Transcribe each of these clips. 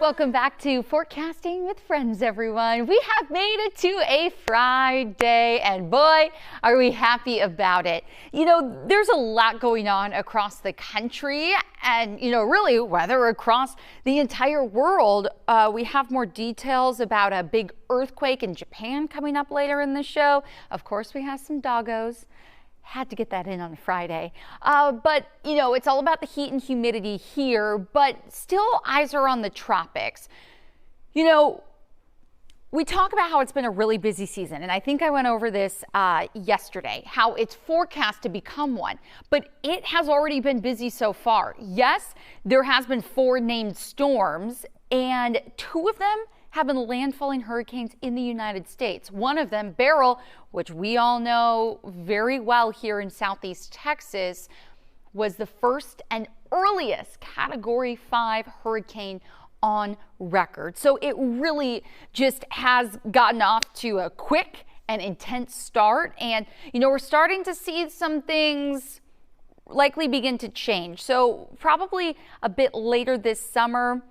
Welcome back to Forecasting with Friends, everyone. We have made it to a Friday, and boy, are we happy about it. You know, there's a lot going on across the country and, really weather across the entire world. We have more details about a big earthquake in Japan coming up later in the show. Of course, we have some doggos. Had to get that in on Friday. But, it's all about the heat and humidity here, but still eyes are on the tropics. We talk about how it's been a really busy season, and I think I went over this yesterday, how it's forecast to become one, but it has already been busy so far. Yes, there has been 4 named storms, and 2 of them have been landfalling hurricanes in the United States. One of them, Beryl, which we all know very well here in Southeast Texas, was the first and earliest Category 5 hurricane on record. So it really just has gotten off to a quick and intense start. And, we're starting to see some things likely begin to change. So probably a bit later this summer,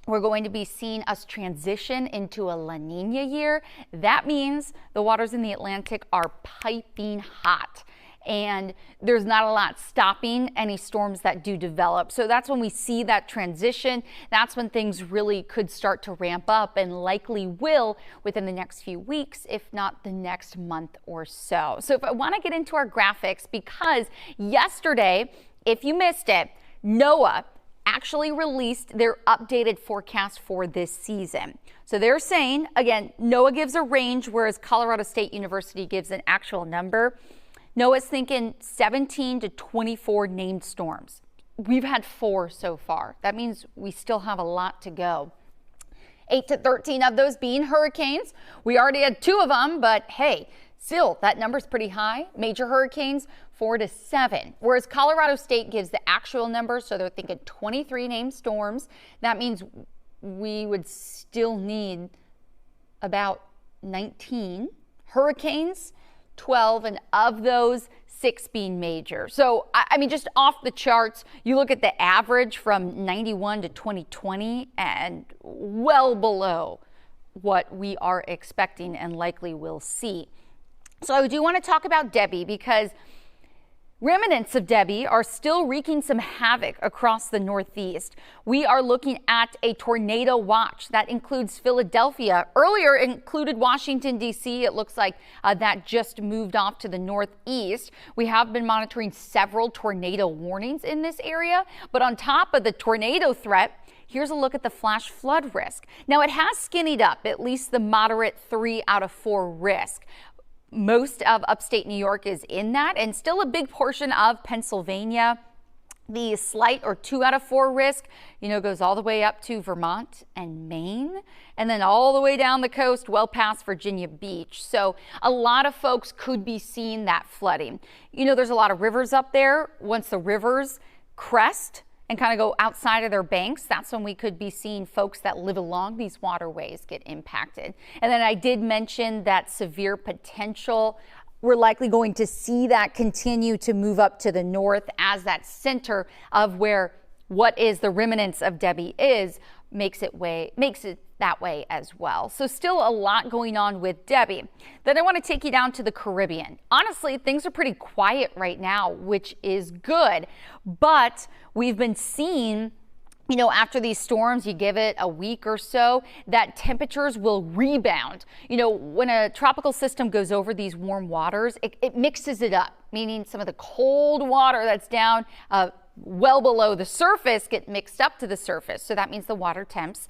we're going to be seeing us transition into a La Niña year. That means the waters in the Atlantic are piping hot, and there's not a lot stopping any storms that do develop. So that's when we see that transition. That's when things really could start to ramp up, and likely will within the next few weeks, if not the next month or so. So if I want to get into our graphics, because yesterday, if you missed it, NOAA actually released their updated forecast for this season. So they're saying, again, NOAA gives a range, whereas Colorado State University gives an actual number. NOAA's thinking 17 to 24 named storms. We've had 4 so far. That means we still have a lot to go. 8 to 13 of those being hurricanes. We already had 2 of them, but hey, still, that number's pretty high. Major hurricanes, 4 to 7. Whereas Colorado State gives the actual number, so they're thinking 23 named storms. That means we would still need about 19 hurricanes, 12, and of those, 6 being major. So, just off the charts, you look at the average from 91 to 2020 and well below what we are expecting and likely will see. So I do want to talk about Debby, because remnants of Debby are still wreaking some havoc across the Northeast. We are looking at a tornado watch that includes Philadelphia. Earlier included Washington, D.C. It looks like that just moved off to the northeast. We have been monitoring several tornado warnings in this area, but on top of the tornado threat, here's a look at the flash flood risk. Now, it has skinnied up, at least the moderate 3 out of 4 risk. Most of upstate New York is in that, and still a big portion of Pennsylvania. The slight or 2 out of 4 risk, goes all the way up to Vermont and Maine, and then all the way down the coast, well past Virginia Beach. So a lot of folks could be seeing that flooding. There's a lot of rivers up there. Once the rivers crest and kind of go outside of their banks, that's when we could be seeing folks that live along these waterways get impacted. And then I did mention that severe potential. We're likely going to see that continue to move up to the north as that center of where what is the remnants of Debby makes it that way as well. So still a lot going on with Debby. Then I want to take you down to the Caribbean. Honestly, things are pretty quiet right now, which is good, but we've been seeing, after these storms, you give it a week or so, that temperatures will rebound. When a tropical system goes over these warm waters, it mixes it up, meaning some of the cold water that's down well below the surface get mixed up to the surface. So that means the water temps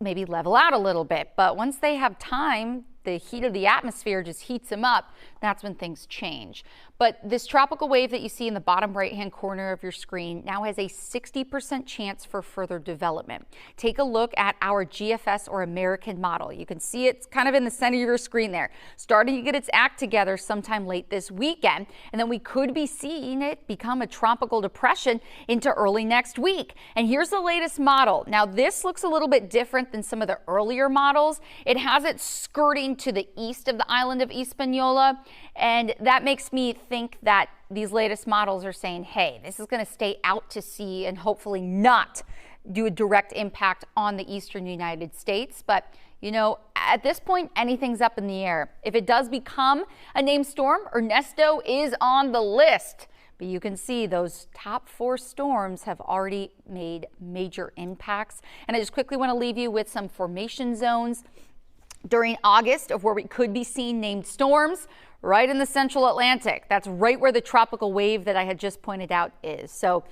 maybe level out a little bit. But once they have time, the heat of the atmosphere just heats them up. That's when things change. But this tropical wave that you see in the bottom right-hand corner of your screen now has a 60% chance for further development. Take a look at our GFS or American model. You can see it's kind of in the center of your screen there, starting to get its act together sometime late this weekend. And then we could be seeing it become a tropical depression into early next week. And here's the latest model. Now, this looks a little bit different than some of the earlier models. It has it skirting happening to the east of the island of Hispaniola. And that makes me think that these latest models are saying, hey, this is going to stay out to sea and hopefully not do a direct impact on the eastern United States. But, you know, at this point, anything's up in the air. If it does become a named storm, Ernesto is on the list. But you can see those top 4 storms have already made major impacts. And I just quickly want to leave you with some formation zones during August of where we could be seeing named storms right in the central Atlantic. That's right where the tropical wave that I had just pointed out is. So,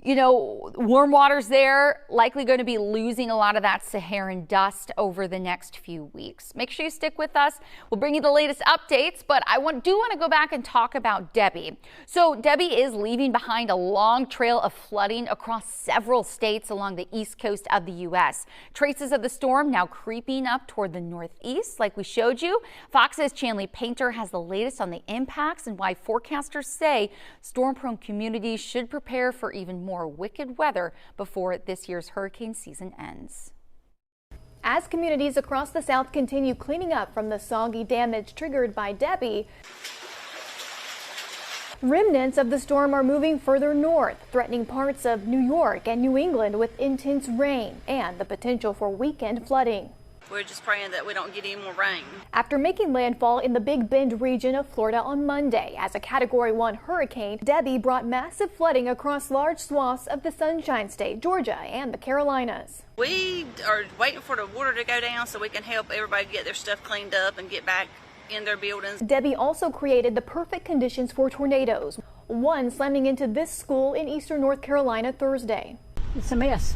you know, warm waters there, likely going to be losing a lot of that Saharan dust over the next few weeks. Make sure you stick with us. We'll bring you the latest updates, but I do want to go back and talk about Debby. So Debby is leaving behind a long trail of flooding across several states along the east coast of the U.S. Traces of the storm now creeping up toward the northeast, like we showed you. Fox's Chanley Painter has the latest on the impacts and why forecasters say storm-prone communities should prepare for even more wicked weather before this year's hurricane season ends. As communities across the South continue cleaning up from the soggy damage triggered by Debby, remnants of the storm are moving further north, threatening parts of New York and New England with intense rain and the potential for weekend flooding. We're just praying that we don't get any more rain. After making landfall in the Big Bend region of Florida on Monday as a Category 1 hurricane, Debby brought massive flooding across large swaths of the Sunshine State, Georgia, and the Carolinas. We are waiting for the water to go down so we can help everybody get their stuff cleaned up and get back in their buildings. Debby also created the perfect conditions for tornadoes, one slamming into this school in eastern North Carolina Thursday. It's a mess.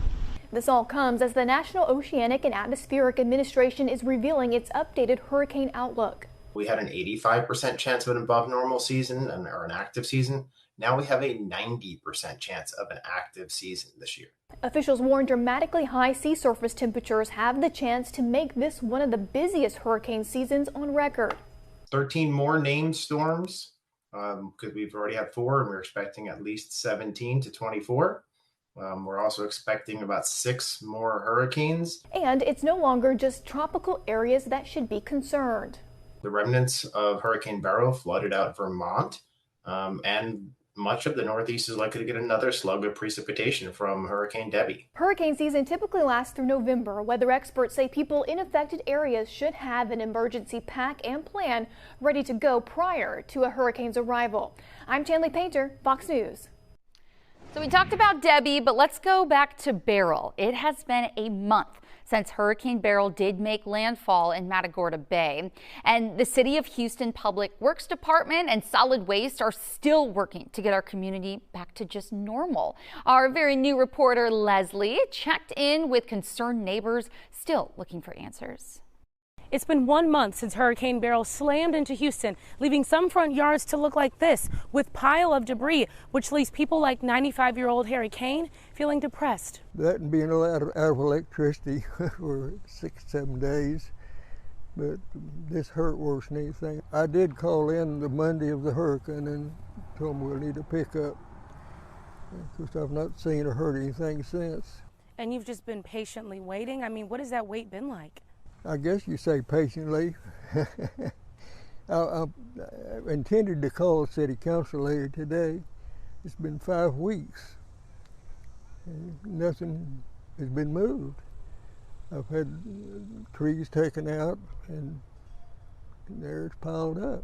This all comes as the National Oceanic and Atmospheric Administration is revealing its updated hurricane outlook. We had an 85% chance of an above normal season or an active season. Now we have a 90% chance of an active season this year. Officials warn dramatically high sea surface temperatures have the chance to make this one of the busiest hurricane seasons on record. 13 more named storms because we've already had 4 and we're expecting at least 17 to 24. We're also expecting about 6 more hurricanes. And it's no longer just tropical areas that should be concerned. The remnants of Hurricane Beryl flooded out Vermont, and much of the Northeast is likely to get another slug of precipitation from Hurricane Debby. Hurricane season typically lasts through November. Weather experts say people in affected areas should have an emergency pack and plan ready to go prior to a hurricane's arrival. I'm Chanley Painter, Fox News. So we talked about Debby, but let's go back to Beryl. It has been a month since Hurricane Beryl did make landfall in Matagorda Bay. And the City of Houston Public Works Department and Solid Waste are still working to get our community back to just normal. Our very new reporter, Leslie, checked in with concerned neighbors still looking for answers. It's been 1 month since Hurricane Beryl slammed into Houston, leaving some front yards to look like this, with pile of debris, which leaves people like 95-year-old Harry Kane feeling depressed. That and being out of electricity for 6-7 days, but this hurt worse than anything. I did call in the Monday of the hurricane and told them we'll need to pick up, because I've not seen or heard anything since. And you've just been patiently waiting? I mean, what has that wait been like? I guess you say patiently. I intended to call the city council later today. It's been 5 weeks. Nothing has been moved. I've had trees taken out and there it's piled up.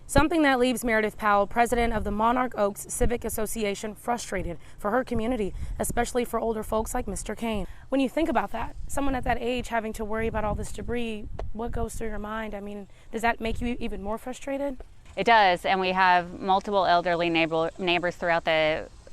Something that leaves Meredith Powell, president of the Monarch Oaks Civic Association, frustrated for her community, especially for older folks like Mr. Kane. When you think about that, someone at that age having to worry about all this debris, what goes through your mind? I mean, does that make you even more frustrated? It does, and we have multiple elderly neighbors throughout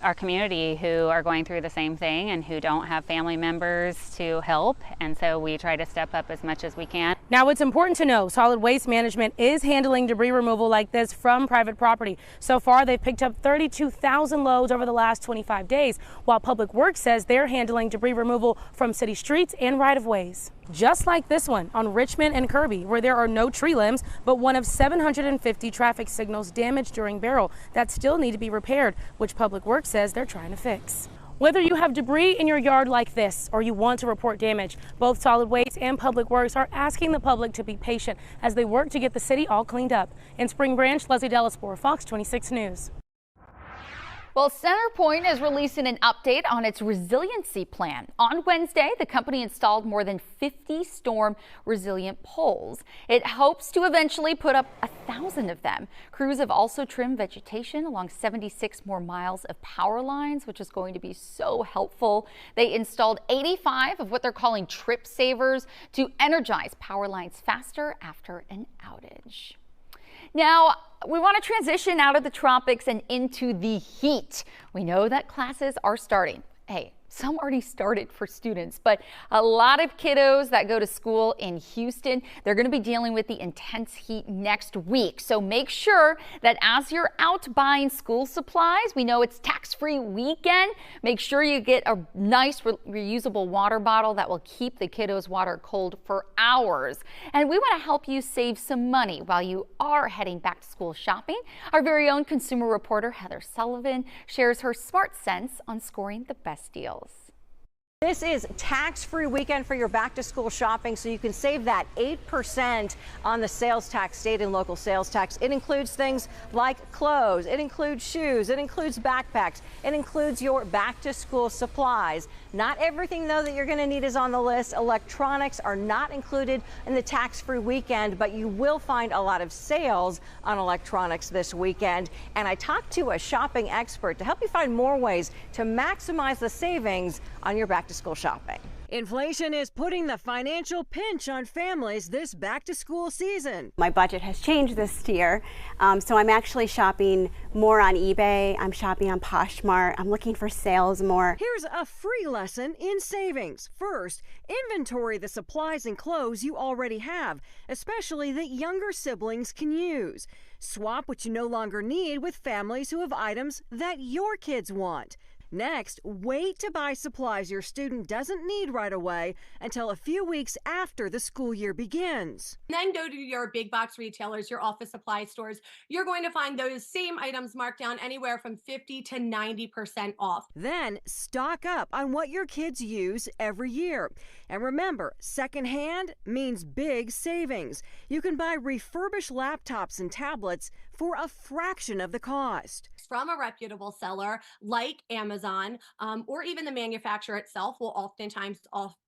our community who are going through the same thing and who don't have family members to help, and so we try to step up as much as we can. Now, it's important to know solid waste management is handling debris removal like this from private property. So far, they've picked up 32,000 loads over the last 25 days, while Public Works says they're handling debris removal from city streets and right-of-ways. Just like this one on Richmond and Kirby, where there are no tree limbs, but one of 750 traffic signals damaged during Beryl that still need to be repaired, which Public Works says they're trying to fix. Whether you have debris in your yard like this or you want to report damage, both Solid Waste and Public Works are asking the public to be patient as they work to get the city all cleaned up. In Spring Branch, Leslie Delaspore, Fox 26 News. Well, CenterPoint is releasing an update on its resiliency plan. On Wednesday, the company installed more than 50 storm resilient poles. It hopes to eventually put up 1,000 of them. Crews have also trimmed vegetation along 76 more miles of power lines, which is going to be so helpful. They installed 85 of what they're calling trip savers to energize power lines faster after an outage. Now, we want to transition out of the tropics and into the heat. We know that classes are starting. Hey, some already started for students, but a lot of kiddos that go to school in Houston, they're going to be dealing with the intense heat next week. So make sure that as you're out buying school supplies, we know it's tax-free weekend, make sure you get a nice reusable water bottle that will keep the kiddos' water cold for hours. And we want to help you save some money while you are heading back to school shopping. Our very own consumer reporter, Heather Sullivan, shares her smart sense on scoring the best deals. This is tax-free weekend for your back-to-school shopping, so you can save that 8% on the sales tax, state and local sales tax. It includes things like clothes, it includes shoes, it includes backpacks, it includes your back-to-school supplies. Not everything, though, that you're going to need is on the list. Electronics are not included in the tax-free weekend, but you will find a lot of sales on electronics this weekend. And I talked to a shopping expert to help you find more ways to maximize the savings on your back-to-school shopping. Inflation is putting the financial pinch on families this back-to-school season. My budget has changed this year, so I'm actually shopping more on eBay. I'm shopping on Poshmark. I'm looking for sales more. Here's a free lesson in savings. First, inventory the supplies and clothes you already have, especially that younger siblings can use. Swap what you no longer need with families who have items that your kids want. Next, wait to buy supplies your student doesn't need right away until a few weeks after the school year begins. Then go to your big box retailers, your office supply stores. You're going to find those same items marked down anywhere from 50 to 90% off. Then stock up on what your kids use every year. And remember, secondhand means big savings. You can buy refurbished laptops and tablets for a fraction of the cost. From a reputable seller like Amazon, or even the manufacturer itself will oftentimes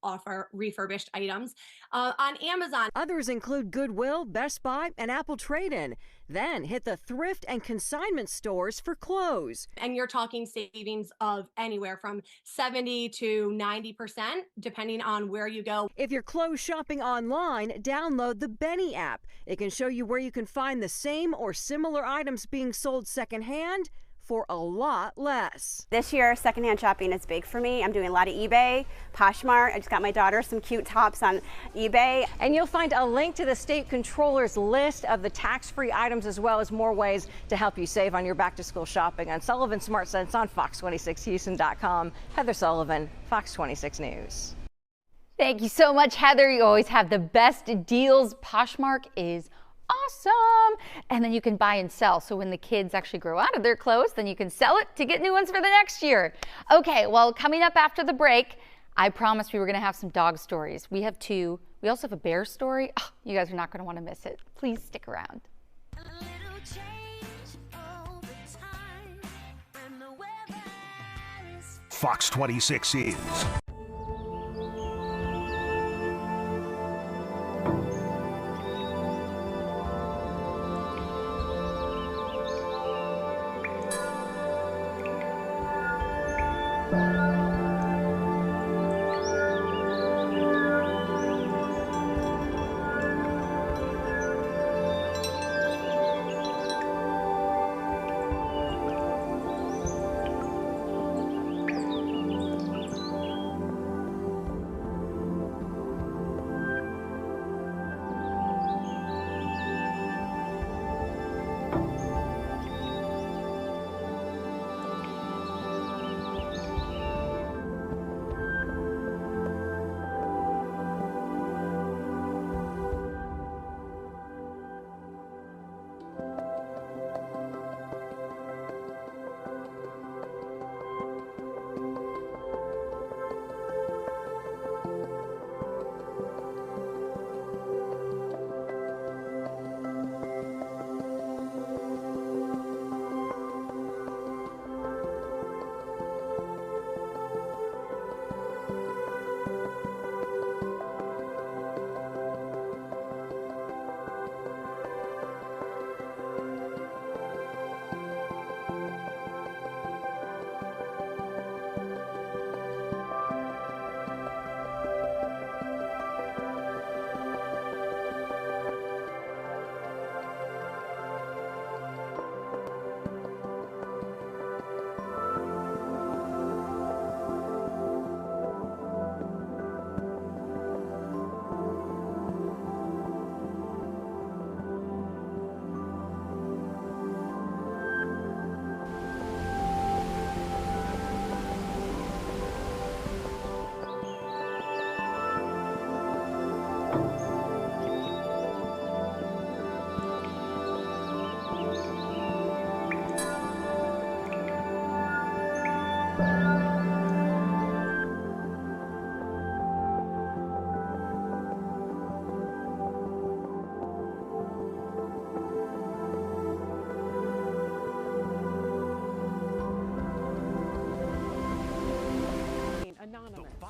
offer refurbished items on Amazon. Others include Goodwill, Best Buy, and Apple Trade-In. Then hit the thrift and consignment stores for clothes. And you're talking savings of anywhere from 70 to 90%, depending on where you go. If you're clothes shopping online, download the Benny app. It can show you where you can find the same or similar items being sold secondhand for a lot less. This year, secondhand shopping is big for me. I'm doing a lot of eBay, Poshmark. I just got my daughter some cute tops on eBay. And you'll find a link to the state controller's list of the tax-free items, as well as more ways to help you save on your back-to-school shopping on Sullivan Smart Sense on Fox26Houston.com. Heather Sullivan, Fox 26 News. Thank you so much, Heather. You always have the best deals. Poshmark is awesome. And then you can buy and sell. So when the kids actually grow out of their clothes, then you can sell it to get new ones for the next year. Okay, well, coming up after the break, I promised we were going to have some dog stories. We have two. We also have a bear story. Oh, you guys are not going to want to miss it. Please stick around. Fox 26 is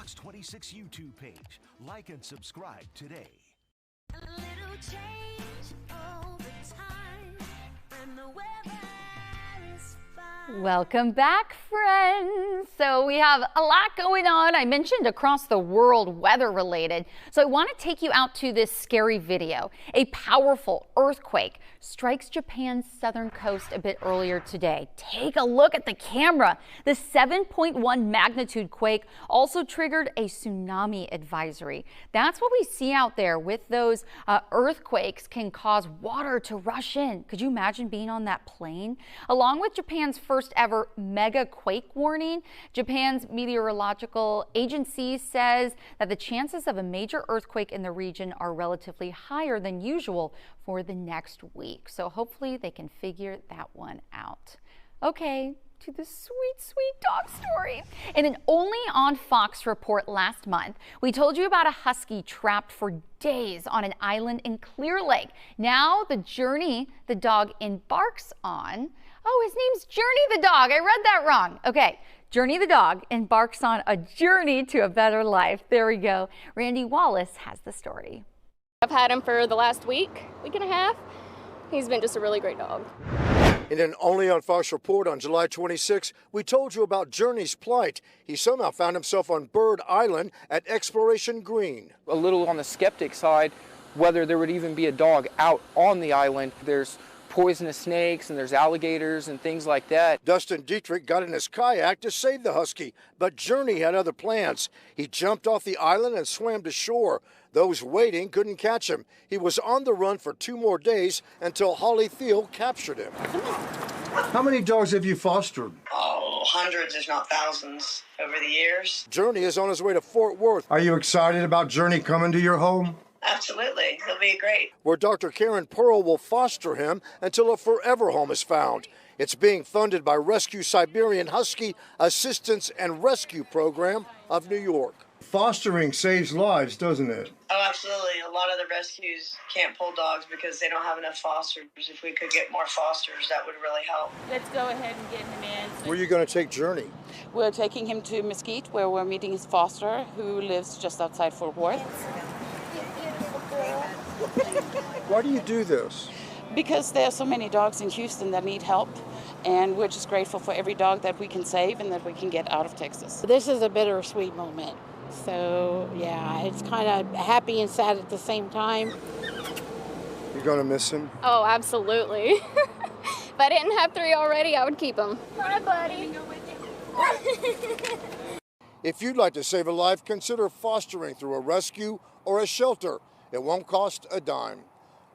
Fox 26 YouTube page. Like and subscribe today. A little change over time, and the weather is fine. Welcome back, friends. So we have a lot going on. I mentioned across the world weather related. So I want to take you out to this scary video. A powerful earthquake strikes Japan's southern coast a bit earlier today. Take a look at the camera. The 7.1 magnitude quake also triggered a tsunami advisory. That's what we see out there with those earthquakes can cause water to rush in. Could you imagine being on that plane? Along with Japan's first ever mega quake warning, Japan's meteorological agency says that the chances of a major earthquake in the region are relatively higher than usual for the next week. So hopefully they can figure that one out. Okay, to the sweet, sweet dog story. In an Only on Fox report last month, we told you about a husky trapped for days on an island in Clear Lake. Now the journey the dog embarks on, oh, his name's Journey the dog. I read that wrong. Okay, Journey the dog embarks on a journey to a better life. There we go. Randy Wallace has the story. I've had him for the last week and a half. He's been just a really great dog. In an Only on Fox report on July 26, we told you about Journey's plight. He somehow found himself on Bird Island at Exploration Green. A little on the skeptic side, whether there would even be a dog out on the island. There's poisonous snakes and there's alligators and things like that. Dustin Dietrich got in his kayak to save the husky, but Journey had other plans. He jumped off the island and swam to shore. Those waiting couldn't catch him. He was on the run for 2 more days until Holly Thiel captured him. How many dogs have you fostered? Oh, hundreds, if not thousands, over the years. Journey is on his way to Fort Worth. Are you excited about Journey coming to your home? Absolutely. He'll be great. Where Dr. Karen Pearl will foster him until a forever home is found. It's being funded by Rescue Siberian Husky Assistance and Rescue Program of New York. Fostering saves lives, doesn't it? Oh, absolutely. A lot of the rescues can't pull dogs because they don't have enough fosters. If we could get more fosters, that would really help. Let's go ahead and get him in. Where are you going to take Journey? We're taking him to Mesquite, where we're meeting his foster, who lives just outside Fort Worth. Why do you do this? Because there are so many dogs in Houston that need help, and we're just grateful for every dog that we can save and that we can get out of Texas. This is a bittersweet moment. So, yeah, it's kind of happy and sad at the same time. You're going to miss him? Oh, absolutely. If I didn't have 3 already, I would keep him. Hi, buddy. If you'd like to save a life, consider fostering through a rescue or a shelter. It won't cost a dime.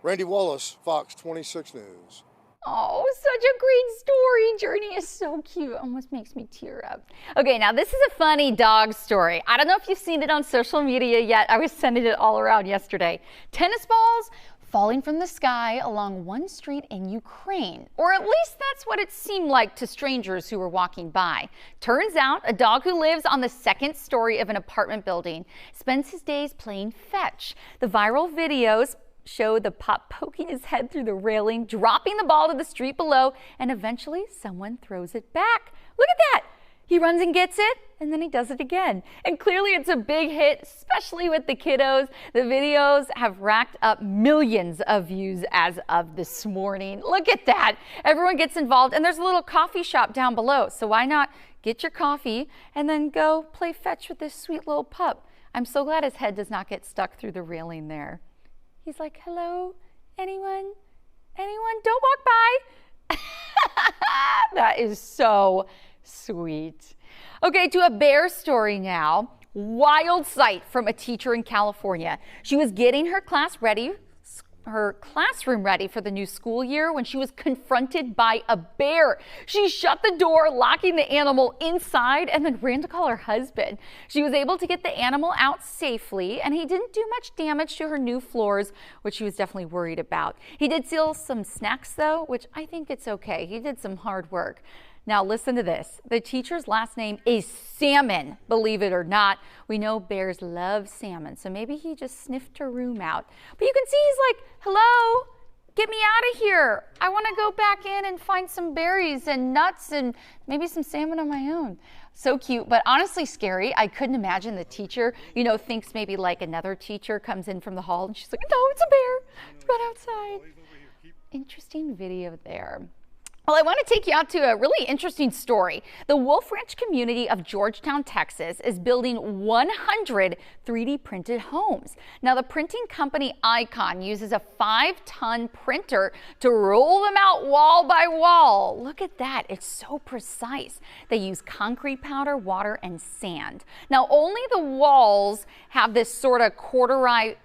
Randy Wallace, Fox 26 News. Oh, such a great story. Journey is so cute. Almost makes me tear up. Okay, now this is a funny dog story. I don't know if you've seen it on social media yet. I was sending it all around yesterday. Tennis balls falling from the sky along one street in Ukraine. Or at least that's what it seemed like to strangers who were walking by. Turns out a dog who lives on the 2nd story of an apartment building spends his days playing fetch. The viral videos show the pup poking his head through the railing, dropping the ball to the street below, and eventually someone throws it back. Look at that! He runs and gets it, and then he does it again. And clearly it's a big hit, especially with the kiddos. The videos have racked up millions of views as of this morning. Look at that. Everyone gets involved, and there's a little coffee shop down below. So why not get your coffee and then go play fetch with this sweet little pup? I'm so glad his head does not get stuck through the railing there. He's like, hello, anyone? Anyone? Don't walk by. That is so sweet. Okay, to a bear story now. Wild sight from a teacher in California. She was getting her classroom ready for the new school year when she was confronted by a bear. She shut the door, locking the animal inside, and then ran to call her husband. She was able to get the animal out safely, and he didn't do much damage to her new floors, which she was definitely worried about. He did steal some snacks though, which I think it's okay. He did some hard work. Now listen to this. The teacher's last name is Salmon, believe it or not. We know bears love salmon, so maybe he just sniffed her room out. But you can see he's like, hello, get me out of here. I want to go back in and find some berries and nuts and maybe some salmon on my own. So cute, but honestly scary. I couldn't imagine the teacher, thinks maybe like another teacher comes in from the hall and she's like, no, it's a bear. Run outside. Interesting video there. Well, I want to take you out to a really interesting story. The Wolf Ranch community of Georgetown, Texas is building 100 3D printed homes. Now, the printing company Icon uses a 5-ton printer to roll them out wall by wall. Look at that. It's so precise. They use concrete powder, water, and sand. Now, only the walls have this sort of corduroy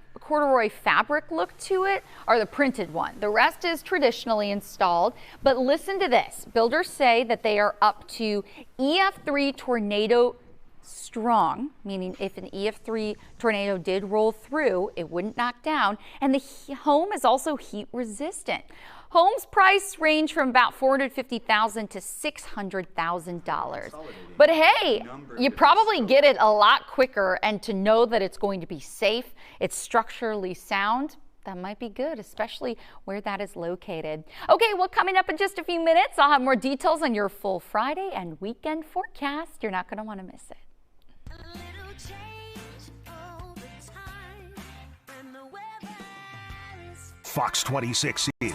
fabric look to it, or the printed one. The rest is traditionally installed, but listen to this. Builders say that they are up to EF3 tornado strong, meaning if an EF3 tornado did roll through, it wouldn't knock down, and the home is also heat resistant. Homes price range from about $450,000 to $600,000. But hey, you probably get it a lot quicker, and to know that it's going to be safe, it's structurally sound, that might be good, especially where that is located. Okay, well, coming up in just a few minutes, I'll have more details on your full Friday and weekend forecast. You're not going to want to miss it. Fox 26 is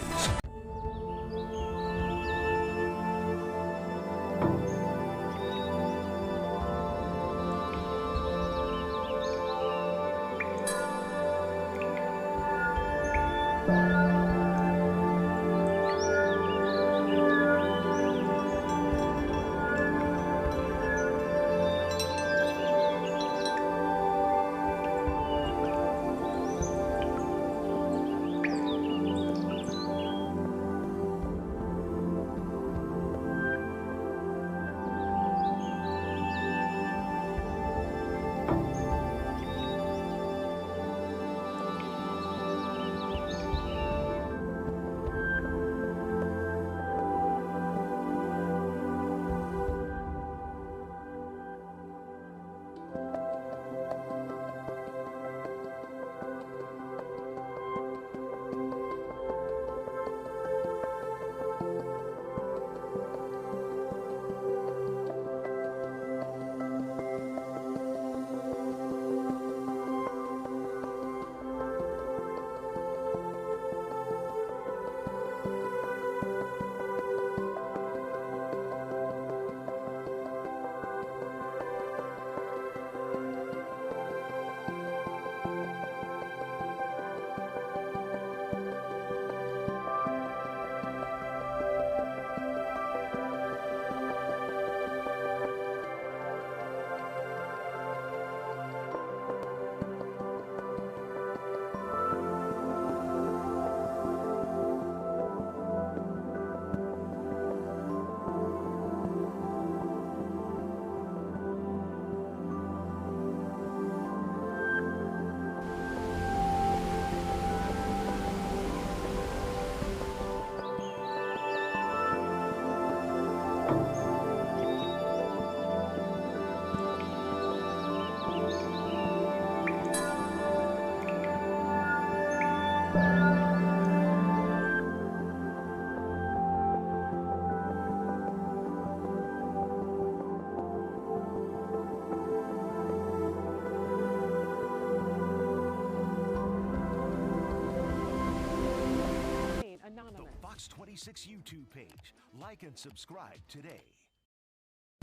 Fox 26 YouTube page. Like and subscribe today.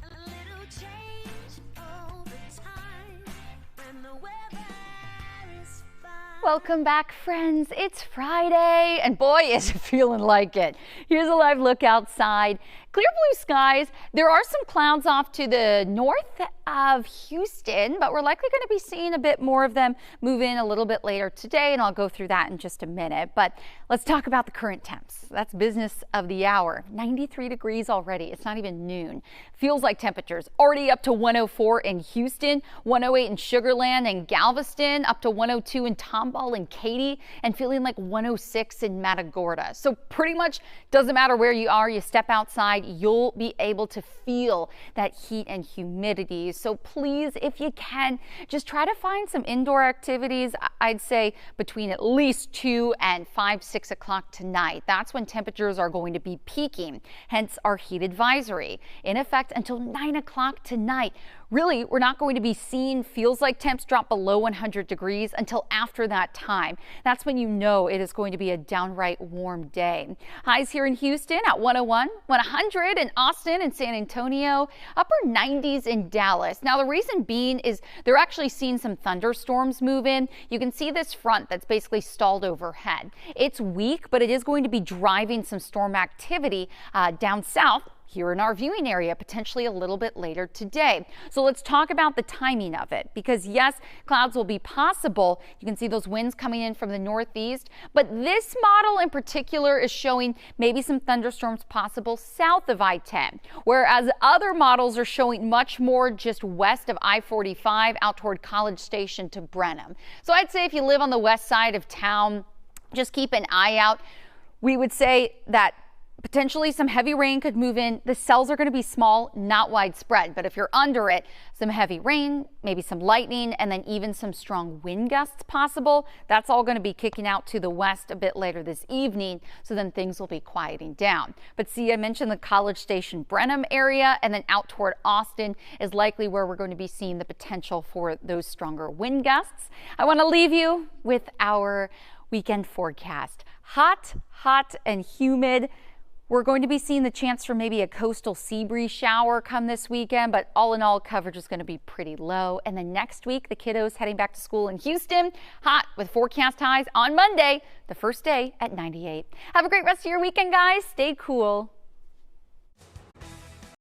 A little change over time when the weather is fine. Welcome back, friends. It's Friday, and boy, is it feeling like it. Here's a live look outside. Clear blue skies. There are some clouds off to the north of Houston, but we're likely going to be seeing a bit more of them move in a little bit later today, and I'll go through that in just a minute. But let's talk about the current temps. That's business of the hour. 93 degrees already. It's not even noon. Feels like temperatures already up to 104 in Houston, 108 in Sugar Land and Galveston, up to 102 in Tomball and Katy, and feeling like 106 in Matagorda. So pretty much doesn't matter where you are. You step outside, outside, you'll be able to feel that heat and humidity. So please, if you can, just try to find some indoor activities. I'd say between at least 2 and 5, 6 o'clock tonight. That's when temperatures are going to be peaking, hence our heat advisory in effect until 9 o'clock tonight. Really, we're not going to be seeing feels like temps drop below 100 degrees until after that time. That's when you know it is going to be a downright warm day. Highs here in Houston at 101, 100 in Austin and San Antonio, upper 90s in Dallas. Now, the reason being is they're actually seeing some thunderstorms move in. You can see this front that's basically stalled overhead. It's weak, but it is going to be driving some storm activity down south here in our viewing area, potentially a little bit later today. So let's talk about the timing of it, because yes, clouds will be possible. You can see those winds coming in from the northeast, but this model in particular is showing maybe some thunderstorms possible south of I-10, whereas other models are showing much more just west of I-45 out toward College Station to Brenham. So I'd say if you live on the west side of town, just keep an eye out. We would say that potentially some heavy rain could move in. The cells are going to be small, not widespread, but if you're under it, some heavy rain, maybe some lightning, and then even some strong wind gusts possible. That's all going to be kicking out to the west a bit later this evening, so then things will be quieting down. But see, I mentioned the College Station Brenham area, and then out toward Austin is likely where we're going to be seeing the potential for those stronger wind gusts. I want to leave you with our weekend forecast. Hot, hot, and humid. We're going to be seeing the chance for maybe a coastal sea breeze shower come this weekend, but all in all, coverage is going to be pretty low. And then next week, the kiddos heading back to school in Houston, hot with forecast highs on Monday, the first day at 98. Have a great rest of your weekend, guys. Stay cool.